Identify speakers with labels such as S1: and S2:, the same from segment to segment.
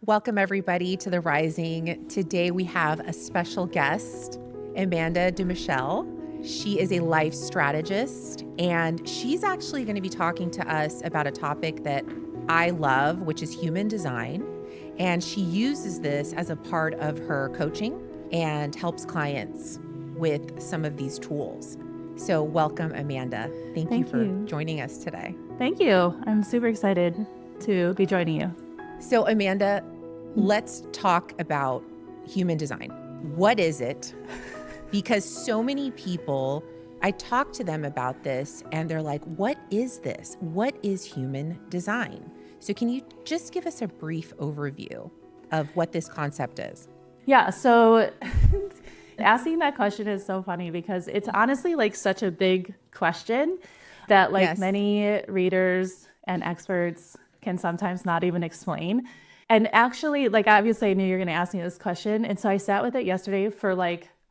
S1: Welcome everybody to The Rising. Today we have a special guest, Amanda Dumouchelle. She is a life strategist, and she's actually going to be talking to us about a topic that I love, which is human design. And she uses this as a part of her coaching and helps clients with some of these tools. So welcome, Amanda. Thank you for joining us today.
S2: Thank you. I'm super excited to be joining you.
S1: So Amanda, let's talk about human design. What is it? Because so many people, I talk to them about this and they're like, what is this? What is human design? So can you just give us a brief overview of what this concept is?
S2: Yeah, so asking that question is so funny because it's honestly like such a big question that many readers and experts can sometimes not even explain. And actually, obviously I knew you were going to ask me this question. And so I sat with it yesterday for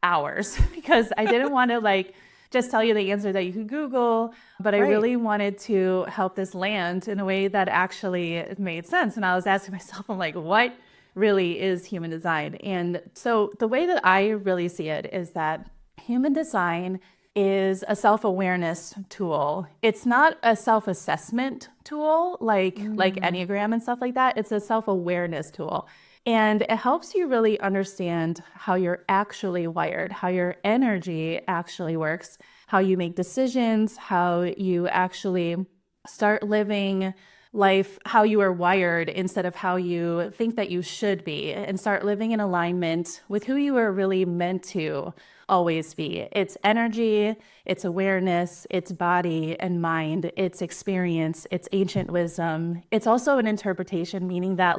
S2: hours because I didn't want to just tell you the answer that you could Google, but I really wanted to help this land in a way that actually made sense. And I was asking myself, I'm like, what really is human design? And so the way that I really see it is that human design is a self-awareness tool. It's not a self-assessment tool like Enneagram and stuff like that. It's a self-awareness tool. And it helps you really understand how you're actually wired, how your energy actually works, how you make decisions, how you actually start living life, how you are wired instead of how you think that you should be, and start living in alignment with who you are really meant to always be. It's energy, it's awareness, it's body and mind, it's experience, it's ancient wisdom. It's also an interpretation, meaning that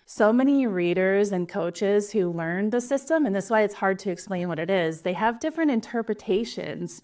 S2: so many readers and coaches who learn the system, and that's why it's hard to explain what it is, they have different interpretations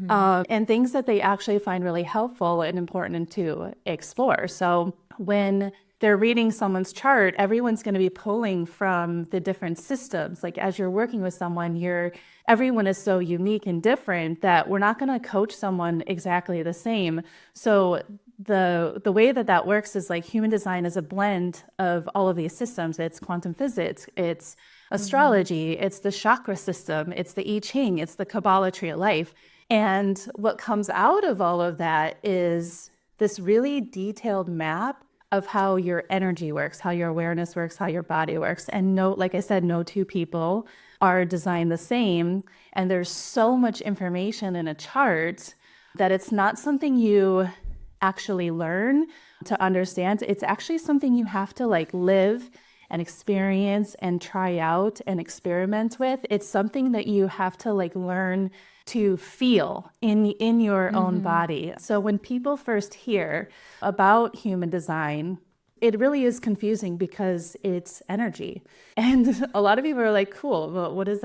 S2: and things that they actually find really helpful and important to explore. So when they're reading someone's chart, everyone's going to be pulling from the different systems. As you're working with someone, everyone is so unique and different that we're not going to coach someone exactly the same. So the way that works is human design is a blend of all of these systems. It's quantum physics, it's astrology, it's the chakra system, it's the I Ching, it's the Kabbalah tree of life. And what comes out of all of that is this really detailed map of how your energy works, how your awareness works, how your body works. And like I said, no two people are designed the same. And there's so much information in a chart that it's not something you actually learn to understand. It's actually something you have to live and experience and try out and experiment with. It's something that you have to learn to feel in your own body. So when people first hear about human design, it really is confusing because it's energy. And a lot of people are like, cool, well, what is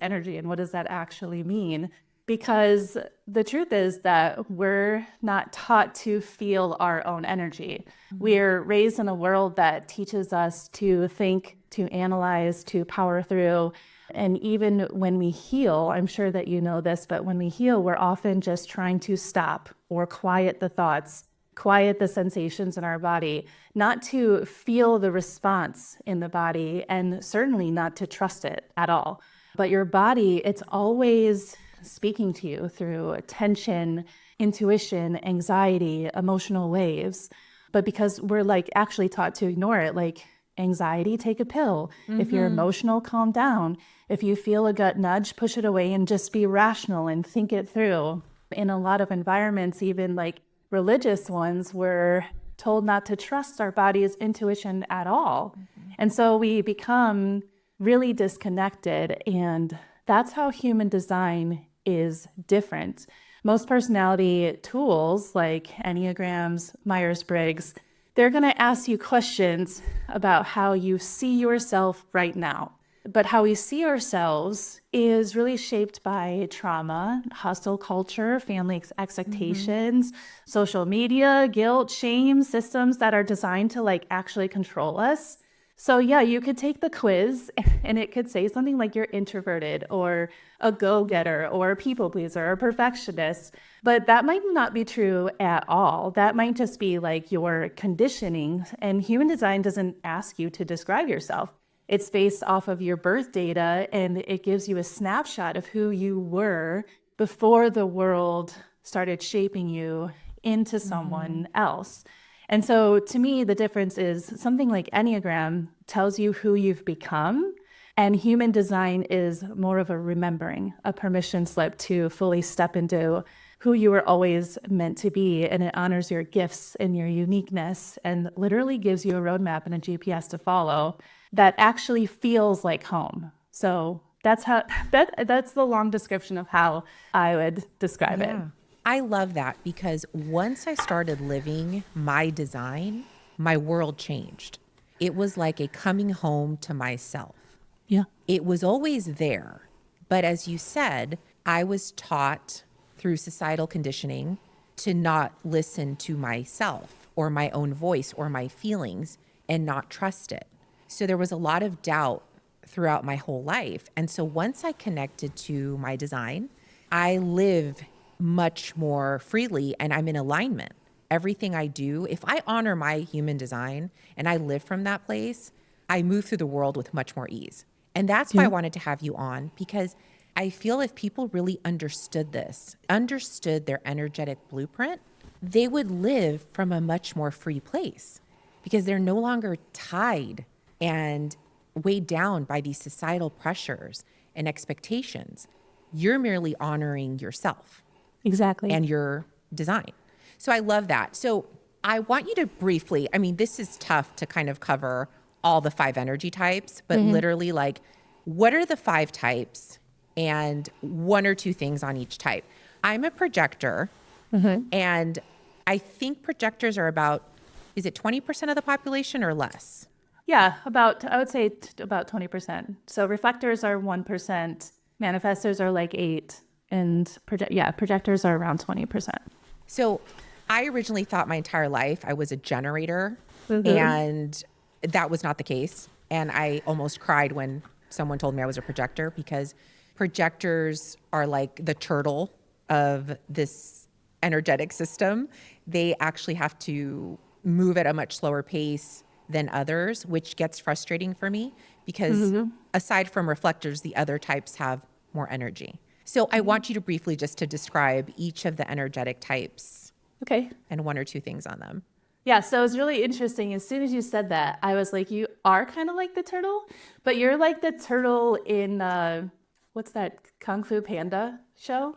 S2: energy and what does that actually mean? Because the truth is that we're not taught to feel our own energy. We're raised in a world that teaches us to think, to analyze, to power through. And even when we heal, I'm sure that you know this, but when we heal, we're often just trying to stop or quiet the thoughts, quiet the sensations in our body, not to feel the response in the body, and certainly not to trust it at all. But your body, it's always speaking to you through tension, intuition, anxiety, emotional waves. But because we're actually taught to ignore it, anxiety, take a pill. If you're emotional, calm down. If you feel a gut nudge, push it away and just be rational and think it through. In a lot of environments, even religious ones, we're told not to trust our body's intuition at all. And so we become really disconnected. And that's how human design is different. Most personality tools like Enneagrams, Myers-Briggs, they're going to ask you questions about how you see yourself right now. But how we see ourselves is really shaped by trauma, hustle culture, family expectations, social media, guilt, shame, systems that are designed to actually control us. So yeah, you could take the quiz and it could say something like you're introverted or a go-getter or a people pleaser or a perfectionist, but that might not be true at all. That might just be like your conditioning, and human design doesn't ask you to describe yourself. It's based off of your birth data, and it gives you a snapshot of who you were before the world started shaping you into someone else. And so to me, the difference is something like Enneagram tells you who you've become, and human design is more of a remembering, a permission slip to fully step into who you were always meant to be. And it honors your gifts and your uniqueness and literally gives you a roadmap and a GPS to follow that actually feels like home. So that's the long description of how I would describe it.
S1: I love that, because once I started living my design, my world changed. It was like a coming home to myself.
S2: Yeah.
S1: It was always there. But as you said, I was taught through societal conditioning to not listen to myself or my own voice or my feelings and not trust it. So there was a lot of doubt throughout my whole life. And so once I connected to my design, I live much more freely and I'm in alignment. Everything I do, if I honor my human design and I live from that place, I move through the world with much more ease. And that's why I wanted to have you on, because I feel if people really understood this, understood their energetic blueprint, they would live from a much more free place, because they're no longer tied and weighed down by these societal pressures and expectations. You're merely honoring yourself.
S2: Exactly.
S1: And your design. So I love that. So I want you to briefly, I mean, this is tough to kind of cover all the 5 energy types, but literally, like, what are the 5 types and 1 or 2 things on each type? I'm a projector, and I think projectors are about, is it 20% of the population or less?
S2: Yeah, I would say about 20%. So reflectors are 1%, manifestors are like 8%. And projectors are around 20%.
S1: So I originally thought my entire life I was a generator, and that was not the case. And I almost cried when someone told me I was a projector, because projectors are like the turtle of this energetic system. They actually have to move at a much slower pace than others, which gets frustrating for me, because aside from reflectors, the other types have more energy. So I want you to briefly just to describe each of the energetic types.
S2: Okay.
S1: And 1 or 2 things on them.
S2: Yeah, so it's really interesting. As soon as you said that, I was like, you are kind of like the turtle, but you're like the turtle in, what's that Kung Fu Panda show?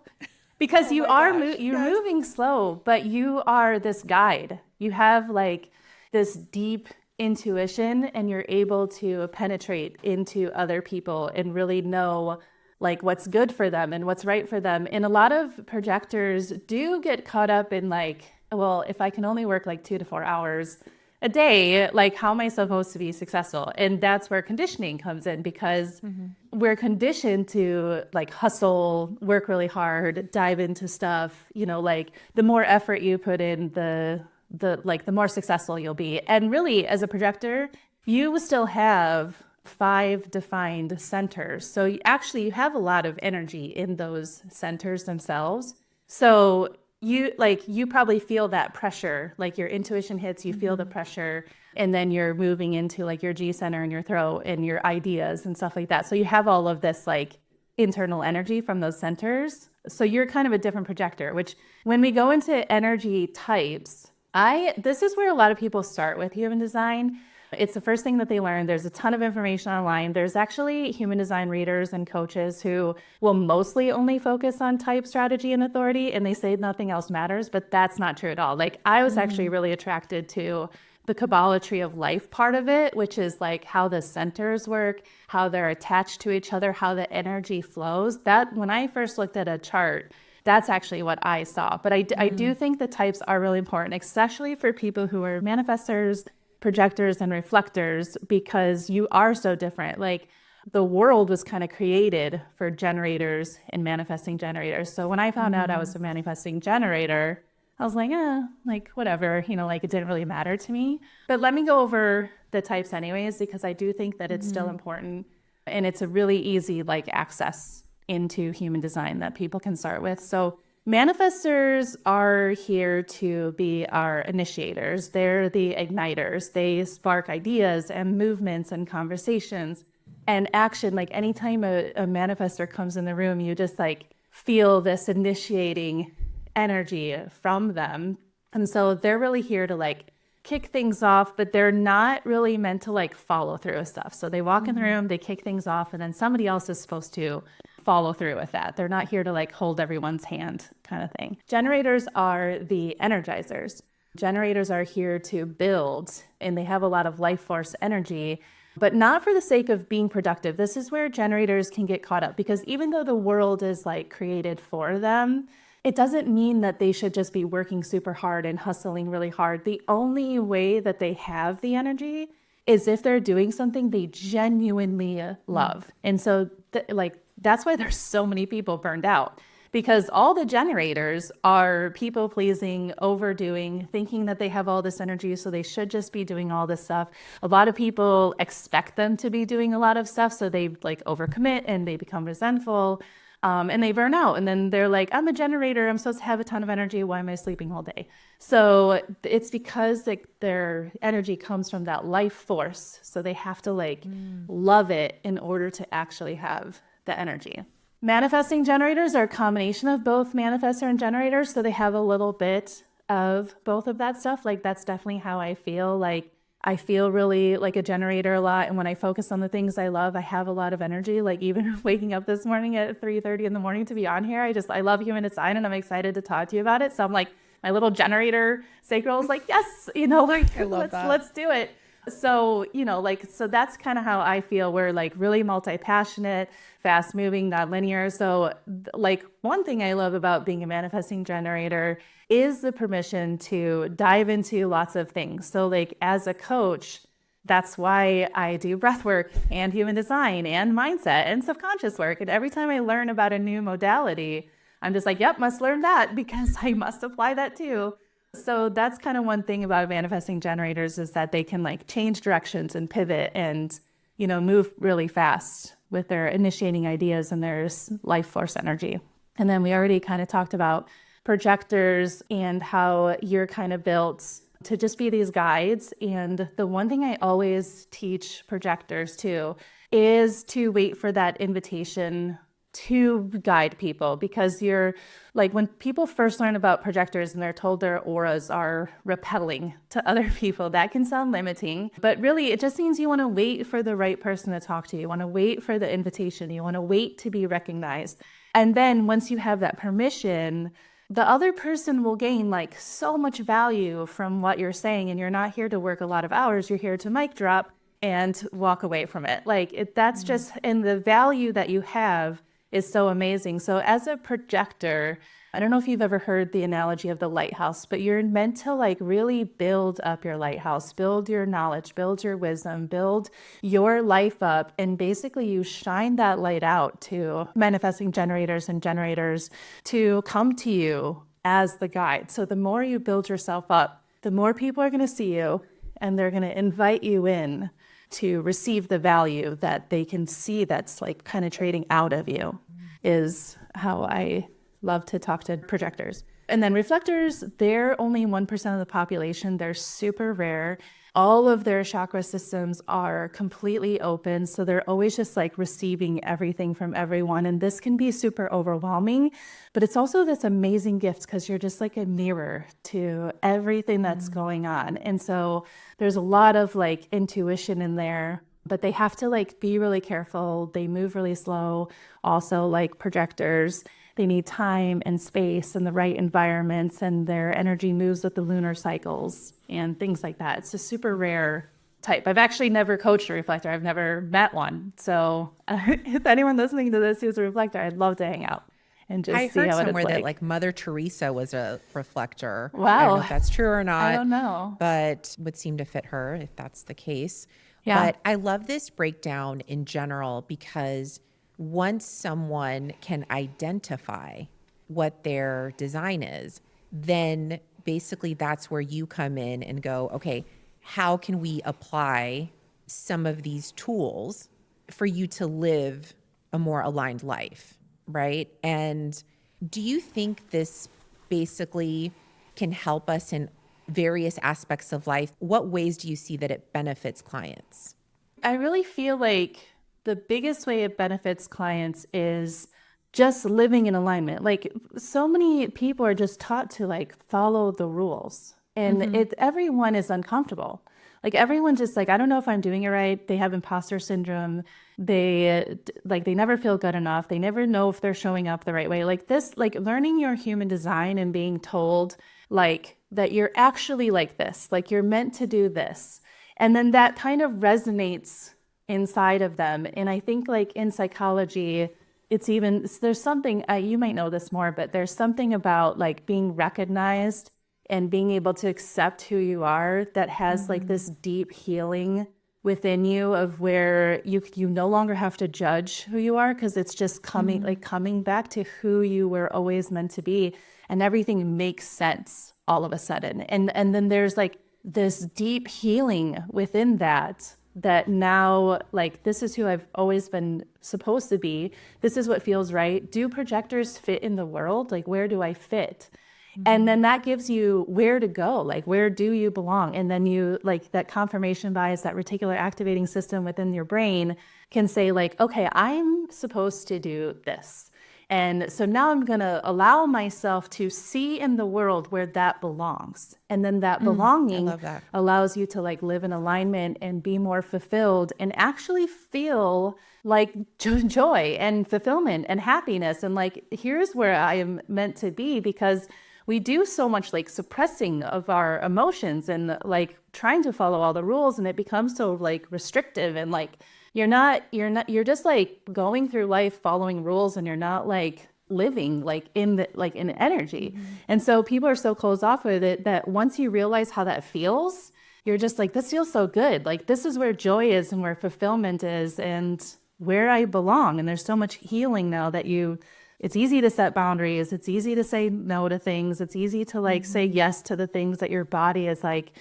S2: Because you're moving slow, but you are this guide. You have like this deep intuition, and you're able to penetrate into other people and really know like what's good for them and what's right for them. And a lot of projectors do get caught up in like, well, if I can only work like 2 to 4 hours a day, like how am I supposed to be successful? And that's where conditioning comes in, because we're conditioned to like hustle, work really hard, dive into stuff, like the more effort you put in, the more successful you'll be. And really, as a projector, you still have 5 defined centers. So you have a lot of energy in those centers themselves. So you probably feel that pressure, like your intuition hits, you feel the pressure, and then you're moving into like your G center in your throat and your ideas and stuff like that. So you have all of this like internal energy from those centers. So you're kind of a different projector, which when we go into energy types, this is where a lot of people start with human design. It's the first thing that they learn. There's a ton of information online. There's actually human design readers and coaches who will mostly only focus on type, strategy, and authority, and they say nothing else matters, but that's not true at all. Like I was actually really attracted to the Kabbalah of life part of it, which is like how the centers work, how they're attached to each other, how the energy flows. That when I first looked at a chart, that's actually what I saw. But I do think the types are really important, especially for people who are manifestors, projectors, and reflectors, because you are so different. Like the world was kind of created for generators and manifesting generators. So when I found out I was a manifesting generator, I was like, like whatever, like it didn't really matter to me. But let me go over the types anyways, because I do think that it's still important. And it's a really easy like access into human design that people can start with. So manifestors are here to be our initiators. They're the igniters. They spark ideas and movements and conversations and action. Like anytime a manifestor comes in the room, you just like feel this initiating energy from them. And so they're really here to like kick things off, but they're not really meant to like follow through with stuff. So they walk in the room, they kick things off, and then somebody else is supposed to follow through with that. They're not here to like hold everyone's hand kind of thing. Generators are the energizers. Generators are here to build, and they have a lot of life force energy, but not for the sake of being productive. This is where generators can get caught up, because even though the world is like created for them, it doesn't mean that they should just be working super hard and hustling really hard. The only way that they have the energy is if they're doing something they genuinely love. And so that's why there's so many people burned out, because all the generators are people pleasing, overdoing, thinking that they have all this energy, so they should just be doing all this stuff. A lot of people expect them to be doing a lot of stuff, so they like overcommit and they become resentful. And they burn out, and then they're like, I'm a generator, I'm supposed to have a ton of energy, why am I sleeping all day? So it's because their energy comes from that life force, so they have to like love it in order to actually have the energy. Manifesting generators are a combination of both manifestor and generator, so they have a little bit of both of that stuff. Like that's definitely how I feel. Like I feel really like a generator a lot. And when I focus on the things I love, I have a lot of energy. Like even waking up this morning at 3:30 in the morning to be on here, I love human design and I'm excited to talk to you about it. So I'm like, my little generator sacral is like, yes, like let's do it. So, so that's kind of how I feel. We're like really multi-passionate, fast moving, not linear. So like one thing I love about being a manifesting generator is the permission to dive into lots of things. So like as a coach, that's why I do breath work and human design and mindset and subconscious work. And every time I learn about a new modality, I'm just like, yep, must learn that because I must apply that too. So that's kind of one thing about manifesting generators is that they can like change directions and pivot and, move really fast with their initiating ideas and their life force energy. And then we already kind of talked about projectors and how you're kind of built to just be these guides. And the one thing I always teach projectors too is to wait for that invitation to guide people, because you're like, when people first learn about projectors and they're told their auras are repelling to other people, that can sound limiting, but really it just means you want to wait for the right person to talk to you. You want to wait for the invitation. You want to wait to be recognized. And then once you have that permission, the other person will gain like so much value from what you're saying. And you're not here to work a lot of hours. You're here to mic drop and walk away from it. That's just, and the value that you have is so amazing. So as a projector, I don't know if you've ever heard the analogy of the lighthouse, but you're meant to like really build up your lighthouse, build your knowledge, build your wisdom, build your life up. And basically you shine that light out to manifesting generators and generators to come to you as the guide. So the more you build yourself up, the more people are going to see you and they're going to invite you in to receive the value that they can see that's like penetrating out of you, is how I love to talk to projectors. And then reflectors, they're only 1% of the population. They're super rare. All of their chakra systems are completely open. So they're always just like receiving everything from everyone. And this can be super overwhelming, but it's also this amazing gift because you're just like a mirror to everything that's going on. And so there's a lot of like intuition in there, but they have to like be really careful. They move really slow. Also like projectors, they need time and space and the right environments, and their energy moves with the lunar cycles and things like that. It's a super rare type. I've actually never coached a reflector. I've never met one. So if anyone listening to this who's a reflector, I'd love to hang out and just see how it's like. I heard somewhere
S1: that like Mother Teresa was a reflector.
S2: Wow.
S1: I don't know if that's true or not.
S2: I don't know.
S1: But would seem to fit her if that's the case.
S2: Yeah.
S1: But I love this breakdown in general because once someone can identify what their design is, then basically that's where you come in and go, okay, how can we apply some of these tools for you to live a more aligned life, right? And do you think this basically can help us in various aspects of life? What ways do you see that it benefits clients?
S2: I really feel like the biggest way it benefits clients is just living in alignment. Like, so many people are just taught to like follow the rules, and everyone is uncomfortable. Like, everyone's just like, I don't know if I'm doing it right. They have imposter syndrome. They never feel good enough. They never know if they're showing up the right way. Like this, like learning your human design and being told like that you're actually like this, like you're meant to do this. And then that kind of resonates inside of them. And I think like in psychology, there's something, you might know this more, but there's something about like being recognized and being able to accept who you are that has like this deep healing within you, of where you no longer have to judge who you are, because it's just coming back to who you were always meant to be, and everything makes sense all of a sudden. And then there's like this deep healing within that now, like, this is who I've always been supposed to be. This is what feels right. Do projectors fit in the world? Like, where do I fit? And then that gives you where to go, like, where do you belong? And then you, like, that confirmation bias, that reticular activating system within your brain can say, like, okay, I'm supposed to do this. And so now I'm going to allow myself to see in the world where that belongs. And then that belonging allows you to like live in alignment and be more fulfilled and actually feel like joy and fulfillment and happiness. And like, here's where I am meant to be, because we do so much like suppressing of our emotions and like trying to follow all the rules, and it becomes so like restrictive, and like you're just like going through life following rules, and you're not like living like in energy. And so people are so closed off with it that once you realize how that feels, you're just like, this feels so good. Like, this is where joy is and where fulfillment is and where I belong. And there's so much healing now that it's easy to set boundaries. It's easy to say no to things. It's easy to like say yes to the things that your body is like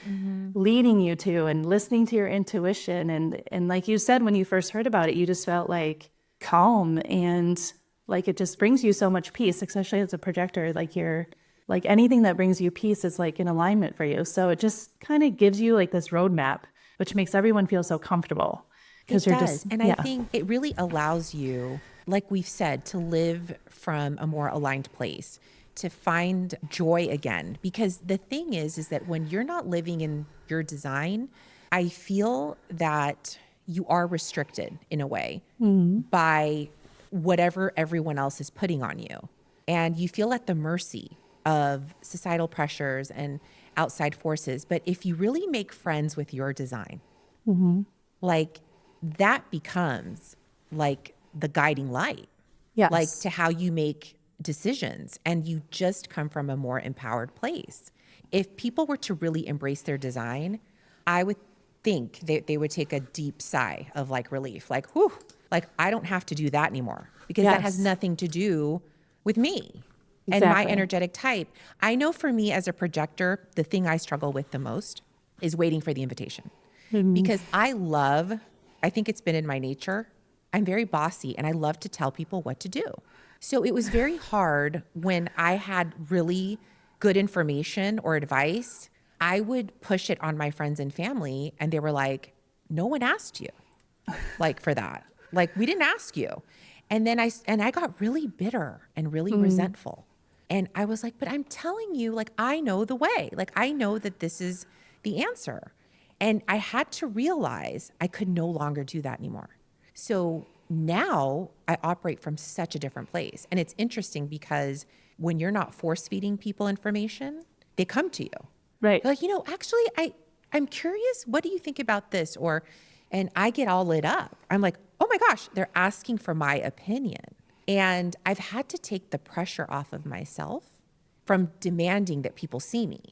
S2: leading you to, and listening to your intuition. And like you said, when you first heard about it, you just felt like calm, and like it just brings you so much peace, especially as a projector. Like, you're like, anything that brings you peace is like in alignment for you. So it just kind of gives you like this roadmap, which makes everyone feel so comfortable.
S1: It does. I think it really allows you, like we've said, to live from a more aligned place, to find joy again. Because the thing is that when you're not living in your design, I feel that you are restricted in a way by whatever everyone else is putting on you. And you feel at the mercy of societal pressures and outside forces. But if you really make friends with your design, like, that becomes like the guiding light, like to how you make decisions, and you just come from a more empowered place. If people were to really embrace their design, I would think they would take a deep sigh of like relief, like, whew, like I don't have to do that anymore, because that has nothing to do with me and my energetic type. I know for me as a projector, the thing I struggle with the most is waiting for the invitation, because I think it's been in my nature. I'm very bossy, and I love to tell people what to do. So it was very hard when I had really good information or advice. I would push it on my friends and family, and they were like, no one asked you like for that. Like, we didn't ask you. And then I got really bitter and really resentful. And I was like, but I'm telling you, like, I know the way. Like, I know that this is the answer. And I had to realize I could no longer do that anymore. So now I operate from such a different place. And it's interesting because when you're not force feeding people information, they come to you.
S2: Right.
S1: They're like, actually, I'm curious. What do you think about this? And I get all lit up. I'm like, oh my gosh, they're asking for my opinion. And I've had to take the pressure off of myself from demanding that people see me.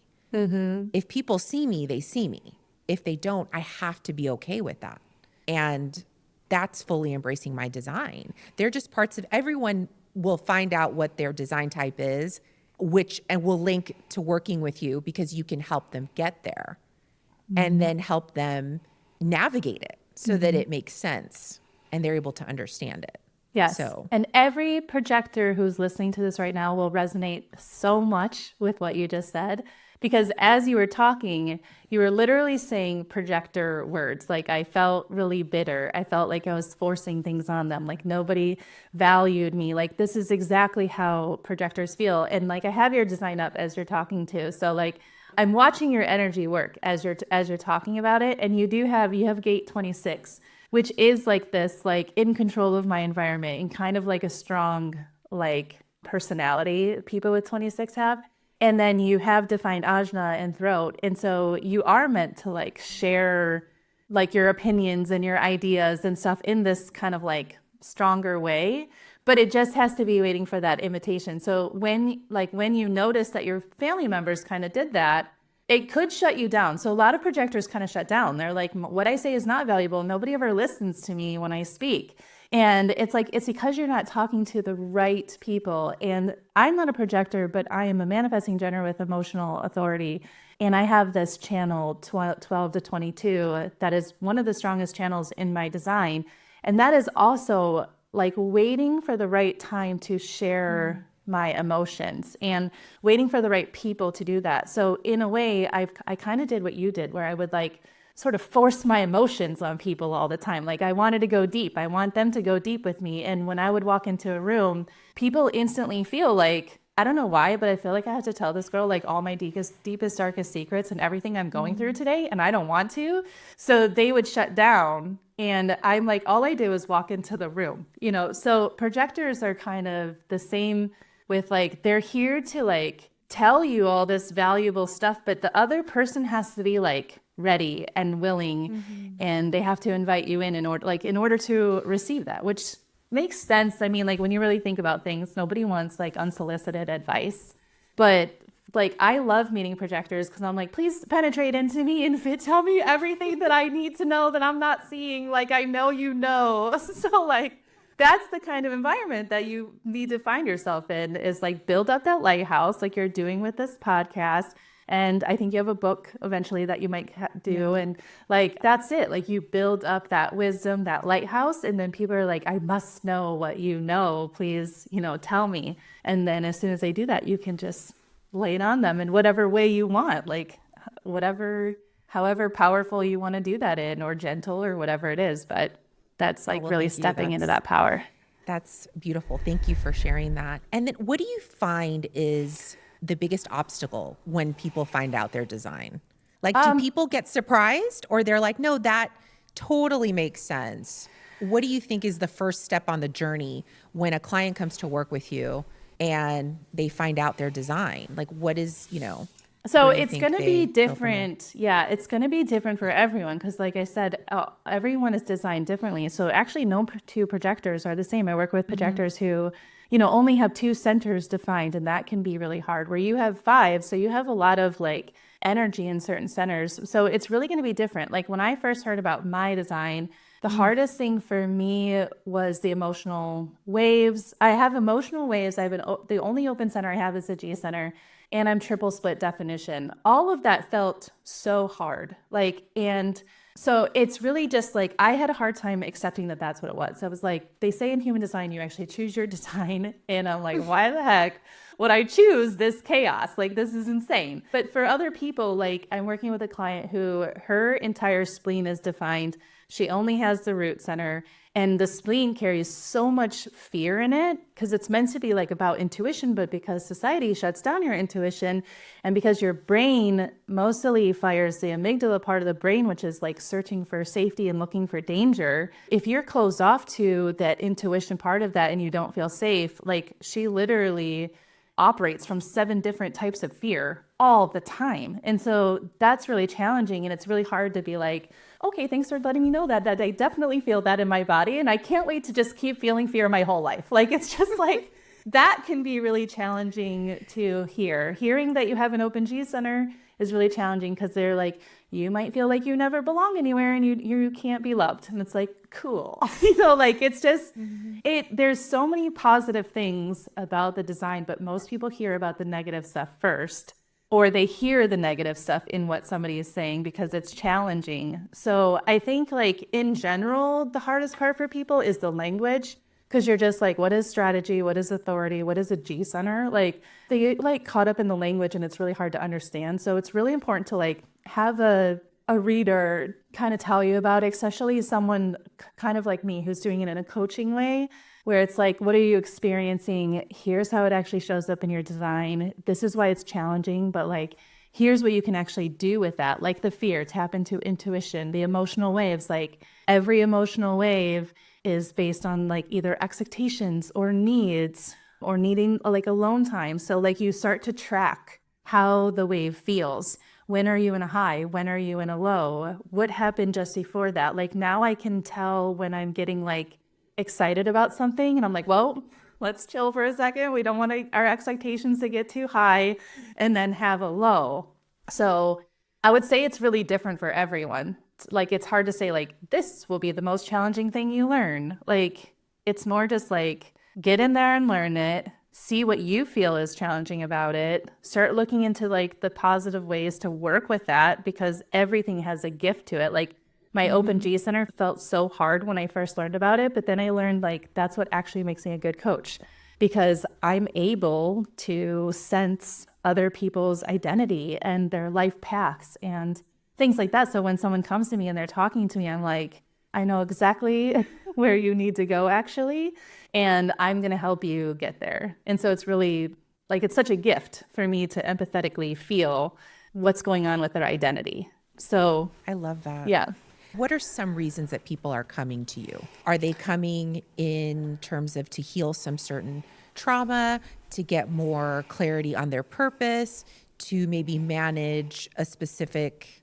S1: If people see me, they see me. If they don't, I have to be okay with that. And that's fully embracing my design. They're just parts of, everyone will find out what their design type is, and will link to working with you because you can help them get there. and then help them navigate it so that it makes sense and they're able to understand it.
S2: Yes.
S1: So,
S2: and every projector who's listening to this right now will resonate so much with what you just said, because as you were talking, you were literally saying projector words. Like, I felt really bitter. I felt like I was forcing things on them. Like, nobody valued me. Like, this is exactly how projectors feel. And like, I have your design up as you're talking to. So like, I'm watching your energy work as you're talking about it. And you have gate 26, which is like this, like in control of my environment and kind of like a strong, like personality people with 26 have. And then you have defined ajna and throat. And so you are meant to like share like your opinions and your ideas and stuff in this kind of like stronger way. But it just has to be waiting for that invitation. So when you notice that your family members kind of did that, it could shut you down. So a lot of projectors kind of shut down. They're like, what I say is not valuable. Nobody ever listens to me when I speak. And it's like, it's because you're not talking to the right people. And I'm not a projector, but I am a manifesting generator with emotional authority. And I have this channel 12 to 22 that is one of the strongest channels in my design. And that is also like waiting for the right time to share my emotions and waiting for the right people to do that. So in a way, I kind of did what you did, where I would like sort of force my emotions on people all the time. Like, I wanted to go deep. I want them to go deep with me. And when I would walk into a room, people instantly feel like, I don't know why, but I feel like I have to tell this girl like all my deepest, darkest secrets and everything I'm going through today. And I don't want to. So they would shut down. And I'm like, all I do is walk into the room, you know? So projectors are kind of the same with like, they're here to like tell you all this valuable stuff, but the other person has to be like ready and willing, and they have to invite you in order to receive that, which makes sense. I mean, like when you really think about things, nobody wants like unsolicited advice, but like I love meeting projectors because I'm like, please penetrate into me and tell me everything that I need to know that I'm not seeing. Like, I know you know. So like, that's the kind of environment that you need to find yourself in, is like build up that lighthouse like you're doing with this podcast. And I think you have a book eventually that you might do. And like, that's it. Like you build up that wisdom, that lighthouse. And then people are like, I must know what you know, please, tell me. And then as soon as they do that, you can just lay it on them in whatever way you want, like however powerful you want to do that in, or gentle, or whatever it is. But that's like really stepping into that power.
S1: That's beautiful. Thank you for sharing that. And then what do you find is the biggest obstacle when people find out their design? Like, do people get surprised, or they're like, no, that totally makes sense? What do you think is the first step on the journey when a client comes to work with you and they find out their design? Like, what is,
S2: So it's going to be different. Yeah, it's going to be different for everyone because, like I said, everyone is designed differently. So actually, no two projectors are the same. I work with projectors who, only have 2 centers defined, and that can be really hard. Where you have 5, so you have a lot of like energy in certain centers. So it's really going to be different. Like when I first heard about my design, the hardest thing for me was the emotional waves. I have emotional waves. The only open center I have is a G center. And I'm triple split definition. All of that felt so hard. And so it's really just like, I had a hard time accepting that that's what it was. I was like, they say in human design, you actually choose your design. And I'm like, why the heck would I choose this chaos? Like, this is insane. But for other people, like I'm working with a client who her entire spleen is defined. She only has the root center. And the spleen carries so much fear in it because it's meant to be like about intuition, but because society shuts down your intuition and because your brain mostly fires the amygdala part of the brain, which is like searching for safety and looking for danger. If you're closed off to that intuition part of that and you don't feel safe, like she literally operates from 7 different types of fear all the time. And so that's really challenging. And it's really hard to be like, okay, thanks for letting me know that I definitely feel that in my body. And I can't wait to just keep feeling fear my whole life. Like, it's just like, that can be really challenging to hear. Hearing that you have an open G center is really challenging because they're like, you might feel like you never belong anywhere and you can't be loved. And it's like, cool. It's just, there's so many positive things about the design, but most people hear about the negative stuff first. or they hear the negative stuff in what somebody is saying because it's challenging. So I think like in general, the hardest part for people is the language, because you're just like, what is strategy? What is authority? What is a G center? Like they get like caught up in the language and it's really hard to understand. So it's really important to like have a reader kind of tell you about it, especially someone kind of like me who's doing it in a coaching way, where it's like, what are you experiencing? Here's how it actually shows up in your design. This is why it's challenging, but like, here's what you can actually do with that. Like the fear, tap into intuition, the emotional waves, like every emotional wave is based on like either expectations or needs or needing like alone time. So like you start to track how the wave feels. When are you in a high? When are you in a low? What happened just before that? Like now I can tell when I'm getting like excited about something and I'm like, well, let's chill for a second. We don't want our expectations to get too high and then have a low. So I would say it's really different for everyone. Like it's hard to say like this will be the most challenging thing you learn. Like it's more just like get in there and learn it. See what you feel is challenging about it. Start looking into like the positive ways to work with that, because everything has a gift to it. Like my Open G Center felt so hard when I first learned about it, but then I learned like that's what actually makes me a good coach, because I'm able to sense other people's identity and their life paths and things like that. So when someone comes to me and they're talking to me, I'm like, I know exactly where you need to go actually, and I'm going to help you get there. And so it's really like, it's such a gift for me to empathetically feel what's going on with their identity. So
S1: I love that.
S2: Yeah.
S1: What are some reasons that people are coming to you? Are they coming in terms of to heal some certain trauma, to get more clarity on their purpose, to maybe manage a specific,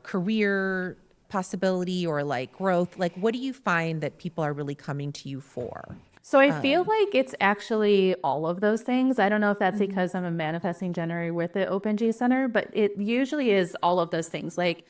S1: career possibility or like growth? Like, what do you find that people are really coming to you for?
S2: So I feel like it's actually all of those things. I don't know if that's because I'm a manifesting generator with the Open G Center, but it usually is all of those things. Like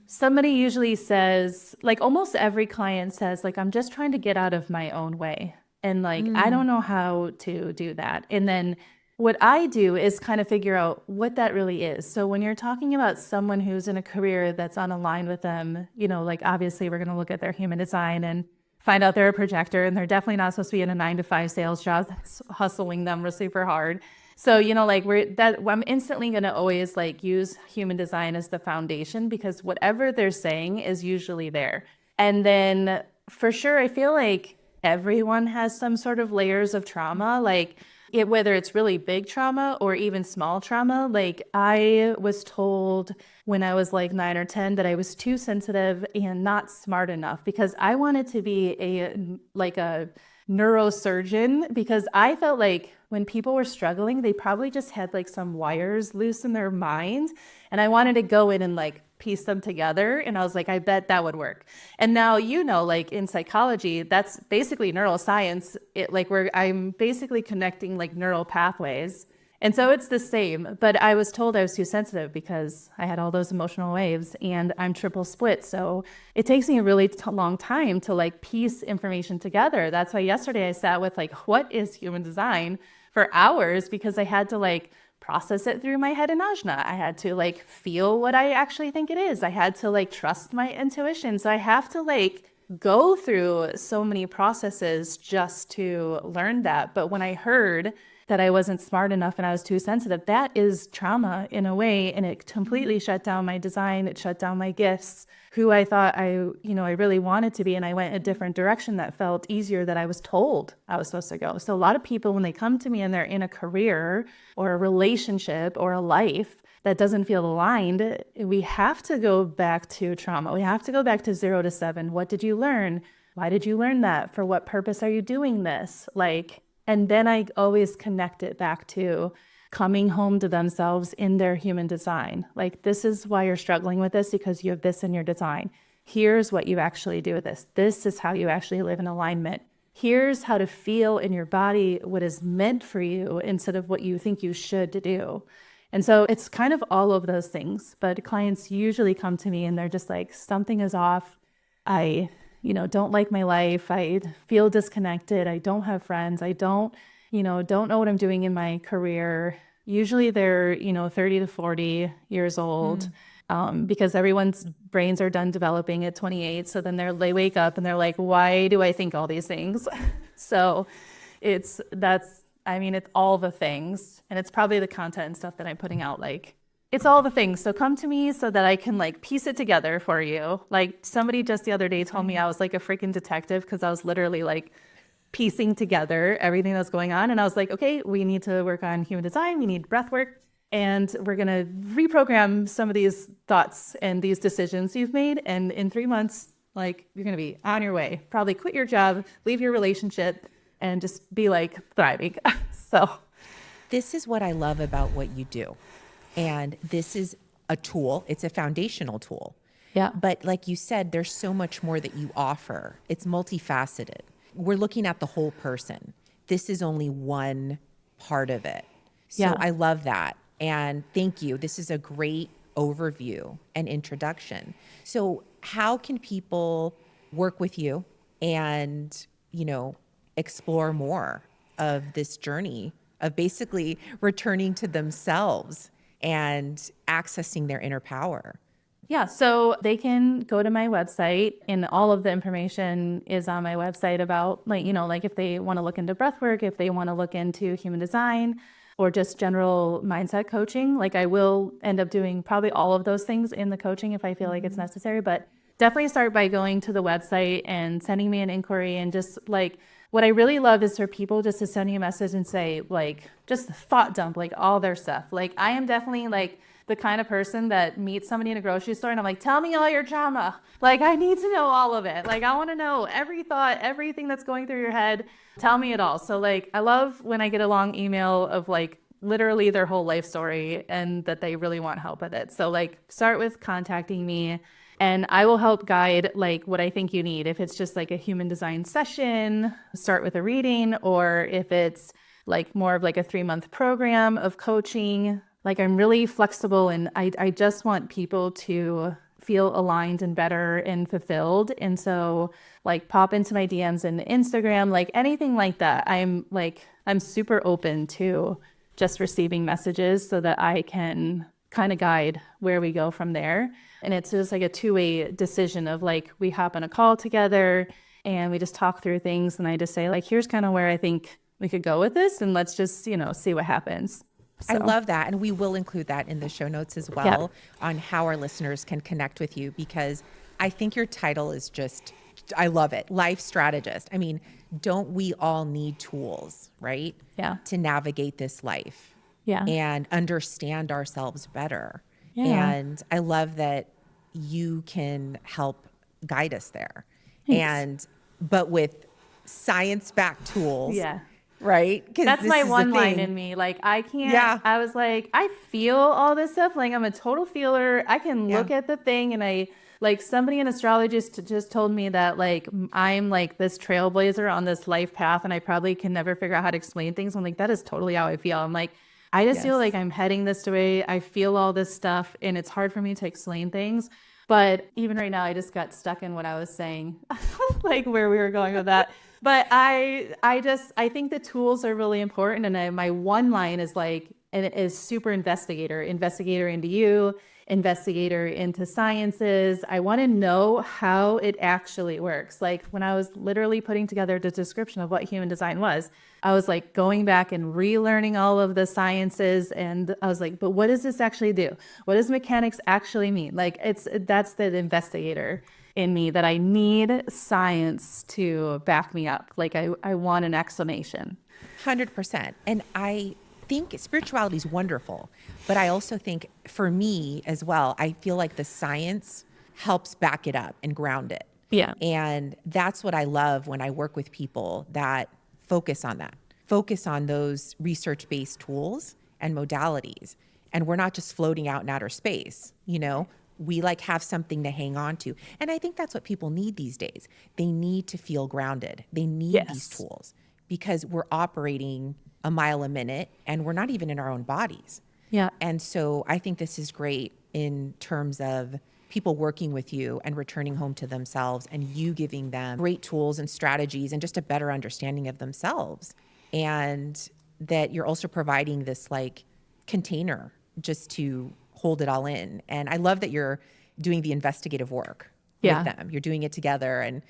S2: somebody usually says, like almost every client says, like, I'm just trying to get out of my own way. And like, I don't know how to do that. And then what I do is kind of figure out what that really is. So when you're talking about someone who's in a career that's unaligned with them, like obviously we're going to look at their human design and find out they're a projector and they're definitely not supposed to be in a 9-to-5 sales job that's hustling them super hard. So, I'm instantly going to always like use human design as the foundation, because whatever they're saying is usually there. And then for sure, I feel like everyone has some sort of layers of trauma, like whether it's really big trauma or even small trauma. Like I was told when I was like 9 or 10 that I was too sensitive and not smart enough, because I wanted to be a neurosurgeon, because I felt like when people were struggling, they probably just had like some wires loose in their mind. And I wanted to go in and like piece them together. And I was like, I bet that would work. And now, like in psychology, that's basically neuroscience. I'm basically connecting like neural pathways. And so it's the same, but I was told I was too sensitive because I had all those emotional waves and I'm triple split. So it takes me a really long time to like piece information together. That's why yesterday I sat with like, what is human design for hours, because I had to like process it through my head and ajna. I had to like feel what I actually think it is. I had to like trust my intuition. So I have to like go through so many processes just to learn that. But when I heard that I wasn't smart enough and I was too sensitive, that is trauma in a way. And it completely shut down my design. It shut down my gifts, who I thought I really wanted to be. And I went a different direction that felt easier, that I was told I was supposed to go. So a lot of people, when they come to me and they're in a career or a relationship or a life that doesn't feel aligned, we have to go back to trauma. We have to go back to 0 to 7. What did you learn? Why did you learn that? For what purpose are you doing this? And then I always connect it back to coming home to themselves in their human design. Like, this is why you're struggling with this, because you have this in your design. Here's what you actually do with this. This is how you actually live in alignment. Here's how to feel in your body what is meant for you instead of what you think you should do. And so it's kind of all of those things. But clients usually come to me and they're just like, something is off. I don't like my life. I feel disconnected. I don't have friends. I don't know what I'm doing in my career. Usually they're, 30 to 40 years old. Because everyone's brains are done developing at 28. So then they wake up and they're like, why do I think all these things? So it's all the things. And it's probably the content and stuff that I'm putting out. Like, it's all the things. So come to me so that I can like piece it together for you. Like somebody just the other day told me I was like a freaking detective because I was literally like piecing together everything that's going on. And I was like, okay, we need to work on human design. We need breath work. And we're going to reprogram some of these thoughts and these decisions you've made. And in 3 months, like you're going to be on your way, probably quit your job, leave your relationship, and just be like thriving. So
S1: this is what I love about what you do. And this is a tool. It's a foundational tool.
S2: Yeah.
S1: But like you said, there's so much more that you offer. It's multifaceted. We're looking at the whole person. This is only one part of it. So
S2: Yeah.
S1: I love that. And thank you. This is a great overview and introduction. So how can people work with you and, explore more of this journey of basically returning to themselves and accessing their inner power?
S2: Yeah, so they can go to my website, and all of the information is on my website about like if they want to look into breathwork, if they want to look into human design, or just general mindset coaching. Like I will end up doing probably all of those things in the coaching if I feel like it's necessary, but definitely start by going to the website and sending me an inquiry. And just like, what I really love is for people just to send me a message and say like, just thought dump, like all their stuff. Like I am definitely like the kind of person that meets somebody in a grocery store and I'm like, tell me all your drama. Like I need to know all of it. Like I want to know every thought, everything that's going through your head. Tell me it all. So like, I love when I get a long email of like literally their whole life story and that they really want help with it. So like start with contacting me and I will help guide like what I think you need. If it's just like a human design session, start with a reading, or if it's like more of like a 3-month program of coaching. Like I'm really flexible and I just want people to feel aligned and better and fulfilled. And so like pop into my DMs and Instagram, like anything like that. I'm super open to just receiving messages so that I can kind of guide where we go from there. And it's just like a 2-way decision of like, we hop on a call together and we just talk through things. And I just say like, here's kind of where I think we could go with this. And let's just, see what happens. So.
S1: I love that. And we will include that in the show notes as well on how our listeners can connect with you, because I think your title is just, I love it. Life strategist. I mean, don't we all need tools, right?
S2: Yeah.
S1: To navigate this life.
S2: Yeah.
S1: And understand ourselves better.
S2: Yeah.
S1: And I love that you can help guide us there.
S2: Thanks.
S1: But with science-backed tools.
S2: Yeah.
S1: Right?
S2: That's my one line in me. Like I can't, I was like, I feel all this stuff. Like I'm a total feeler. I can look at the thing and like somebody, an astrologist just told me that like, I'm like this trailblazer on this life path and I probably can never figure out how to explain things. I'm like, that is totally how I feel. I'm like, I just feel like I'm heading this way. I feel all this stuff and it's hard for me to explain things. But even right now, I just got stuck in what I was saying, like where we were going with that. But I think the tools are really important. And my one line is like, and it is super investigator into you, investigator into sciences. I want to know how it actually works. Like when I was literally putting together the description of what human design was, I was like going back and relearning all of the sciences. And I was like, but what does this actually do? What does mechanics actually mean? Like that's the investigator in me, that I need science to back me up. Like I want an explanation.
S1: 100%. And I think spirituality is wonderful, but I also think for me as well, I feel like the science helps back it up and ground it.
S2: Yeah.
S1: And that's what I love when I work with people that focus on that, focus on those research-based tools and modalities. And we're not just floating out in outer space, we like have something to hang on to. And I think that's what people need these days. They need to feel grounded. They need these tools because we're operating a mile a minute and we're not even in our own bodies.
S2: Yeah.
S1: And so I think this is great in terms of people working with you and returning home to themselves and you giving them great tools and strategies and just a better understanding of themselves. And that you're also providing this like container just to hold it all in. And I love that you're doing the investigative work with them. You're doing it together and,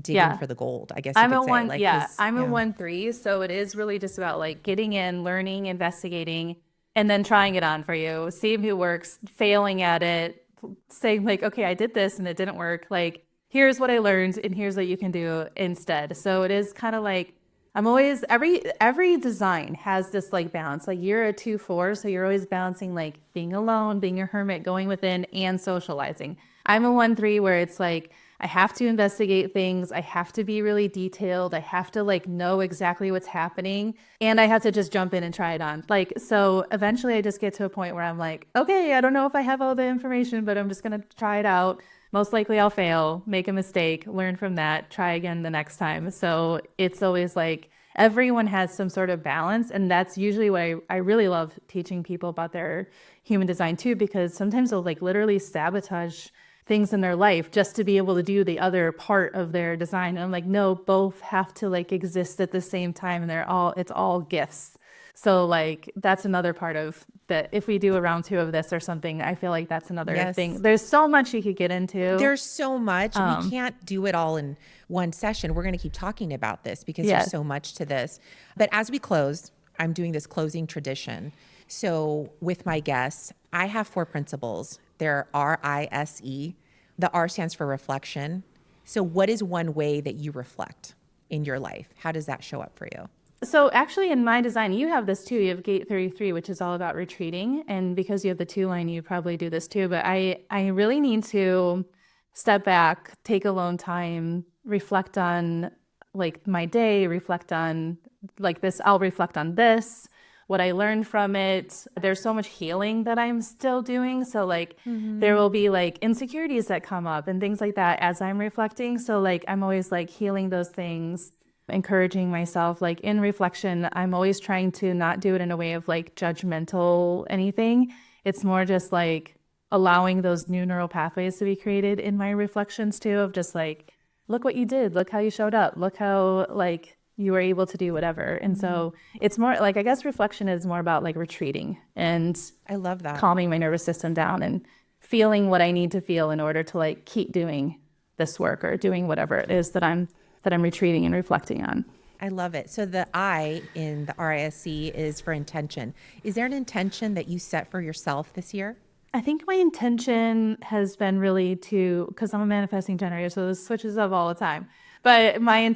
S1: digging for the gold, I guess you could say.
S2: I'm a 1-3. So it is really just about like getting in, learning, investigating, and then trying it on for you, seeing who works, failing at it, saying like, okay, I did this and it didn't work. Like, here's what I learned and here's what you can do instead. So it is kind of like, I'm always, every design has this like balance. Like you're a 2-4, so you're always balancing like being alone, being a hermit, going within, and socializing. I'm a 1-3 where it's like, I have to investigate things. I have to be really detailed. I have to like know exactly what's happening. And I have to just jump in and try it on. Like, so eventually I just get to a point where I'm like, okay, I don't know if I have all the information, but I'm just going to try it out. Most likely I'll fail, make a mistake, learn from that, try again the next time. So it's always like everyone has some sort of balance. And that's usually what I really love teaching people about their human design too, because sometimes they'll like literally sabotage things in their life just to be able to do the other part of their design. And I'm like, no, both have to like exist at the same time. And it's all gifts. So like, that's another part of that. If we do a round 2 of this or something, I feel like that's another thing. There's so much you could get into.
S1: There's so much. We can't do it all in one session. We're going to keep talking about this because there's so much to this. But as we close, I'm doing this closing tradition. So with my guests, I have 4 principles. They're RISE. The R stands for reflection. So what is one way that you reflect in your life? How does that show up for you?
S2: So actually in my design, you have this too. You have gate 33, which is all about retreating. And because you have the 2 line, you probably do this too. But I really need to step back, take alone time, reflect on like my day, reflect on like this. I'll reflect on this, what I learned from it. There's so much healing that I'm still doing. So like there will be like insecurities that come up and things like that as I'm reflecting. So like I'm always like healing those things, encouraging myself. Like in reflection, I'm always trying to not do it in a way of like judgmental anything. It's more just like allowing those new neural pathways to be created in my reflections too, of just like, look what you did, look how you showed up, look how like you were able to do whatever. And so it's more like, I guess reflection is more about like retreating and
S1: I love that,
S2: calming my nervous system down and feeling what I need to feel in order to like keep doing this work or doing whatever it is that I'm retreating and reflecting on.
S1: I love it. So the I in the RISC is for intention. Is there an intention that you set for yourself this year?
S2: I think my intention has been really because I'm a manifesting generator, so this switches up all the time. But my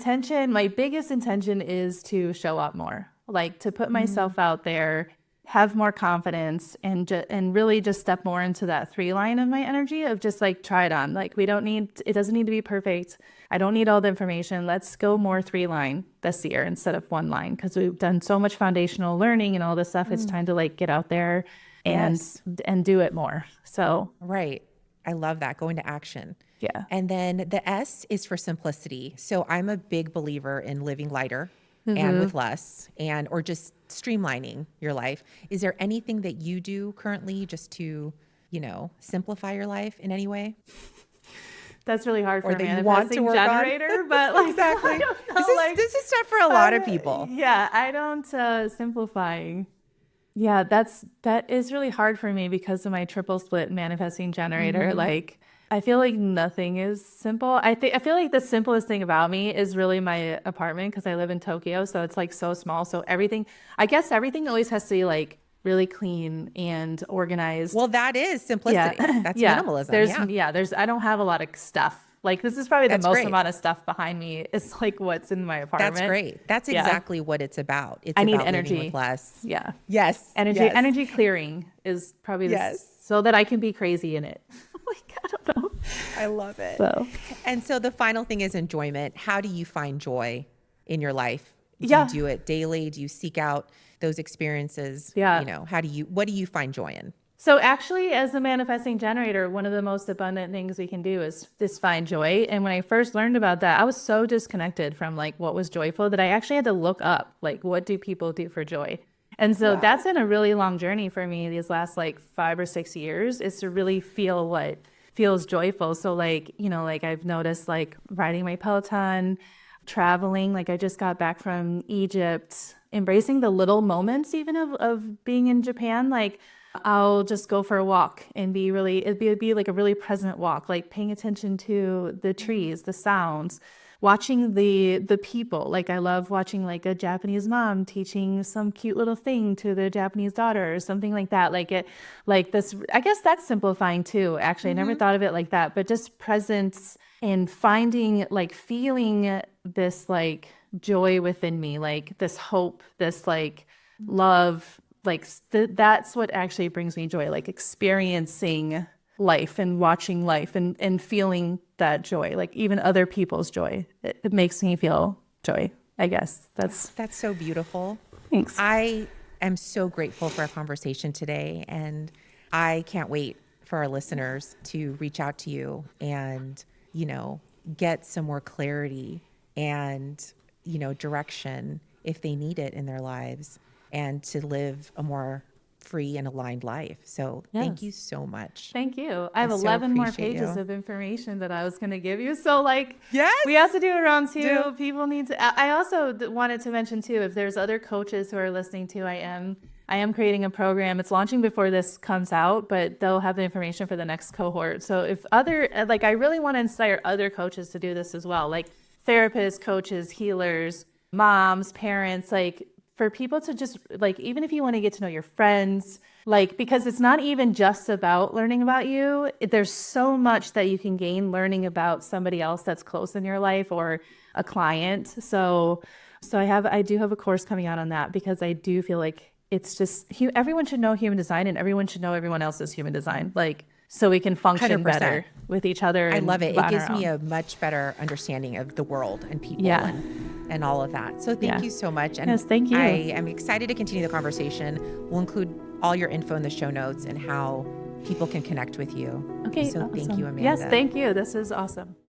S2: biggest intention is to show up more, like to put myself out there, have more confidence, and really just step more into that 3 line of my energy of just like try it on. Like it doesn't need to be perfect. I don't need all the information. Let's go more 3 line this year instead of 1 line, because we've done so much foundational learning and all this stuff. It's time to like get out there and do it more. So
S1: right. I love that. Go into action.
S2: Yeah.
S1: And then the S is for simplicity. So I'm a big believer in living lighter and with less or just streamlining your life. Is there anything that you do currently just to, simplify your life in any way?
S2: That's really hard for a
S1: manifesting
S2: generator, but like,
S1: exactly. This is stuff for a lot of people.
S2: Yeah. I don't, simplifying. Yeah, that is really hard for me because of my triple split manifesting generator. Like I feel like nothing is simple. I feel like the simplest thing about me is really my apartment, because I live in Tokyo, so it's like so small. So everything always has to be like really clean and organized.
S1: Well, that is simplicity. Yeah. That's minimalism.
S2: I don't have a lot of stuff. Like this is probably the most
S1: great.
S2: amount of stuff behind me is like what's in my apartment.
S1: That's great. That's exactly what it's about.
S2: I need
S1: about
S2: energy
S1: living with less.
S2: Yeah.
S1: Yes.
S2: Energy clearing is probably so that I can be crazy in it. Like, I don't know.
S1: I love it. So the final thing is enjoyment. How do you find joy in your life? Do you do it daily? Do you seek out those experiences?
S2: Yeah.
S1: What do you find joy in?
S2: So actually, as a manifesting generator, one of the most abundant things we can do is find joy. And when I first learned about that, I was so disconnected from like what was joyful that I actually had to look up, like, what do people do for joy? And so that's been a really long journey for me these last like 5 or 6 years, is to really feel what feels joyful. So like, like I've noticed like riding my Peloton, traveling. Like I just got back from Egypt, embracing the little moments even of being in Japan. Like I'll just go for a walk and it'd be like a really present walk, like paying attention to the trees, the sounds, watching the people. Like I love watching like a Japanese mom teaching some cute little thing to their Japanese daughter or something like that. Like this, I guess that's simplifying too. Actually, I never thought of it like that, but just presence and finding, like feeling this like joy within me, like this hope, this like love, like that's what actually brings me joy, like experiencing life and watching life and feeling that joy, like even other people's joy. It makes me feel joy, I guess. That's
S1: so beautiful.
S2: Thanks.
S1: I am so grateful for our conversation today, and I can't wait for our listeners to reach out to you and, get some more clarity and, direction if they need it in their lives, and to live a more free and aligned life. So Thank you so much.
S2: Thank you. I have 11 more pages of information that I was going to give you. So
S1: yes,
S2: we have to do a round two. People need to, I also wanted to mention too, if there's other coaches who are listening to, I am creating a program. It's launching before this comes out, but they'll have the information for the next cohort. So if I really want to inspire other coaches to do this as well, like therapists, coaches, healers, moms, parents, like for people to just even if you want to get to know your friends, because it's not even just about learning about you. There's so much that you can gain learning about somebody else that's close in your life or a client. So I do have a course coming out on that, because I do feel like it's just everyone should know human design, and everyone should know everyone else's human design, so we can function
S1: 100%.
S2: Better with each other.
S1: I love it. It gives me a much better understanding of the world and people and all of that. So thank you so much. And
S2: yes, thank you.
S1: I am excited to continue the conversation. We'll include all your info in the show notes and how people can connect with you.
S2: Okay.
S1: So
S2: awesome.
S1: Thank you, Amanda.
S2: Yes, thank you. This is awesome.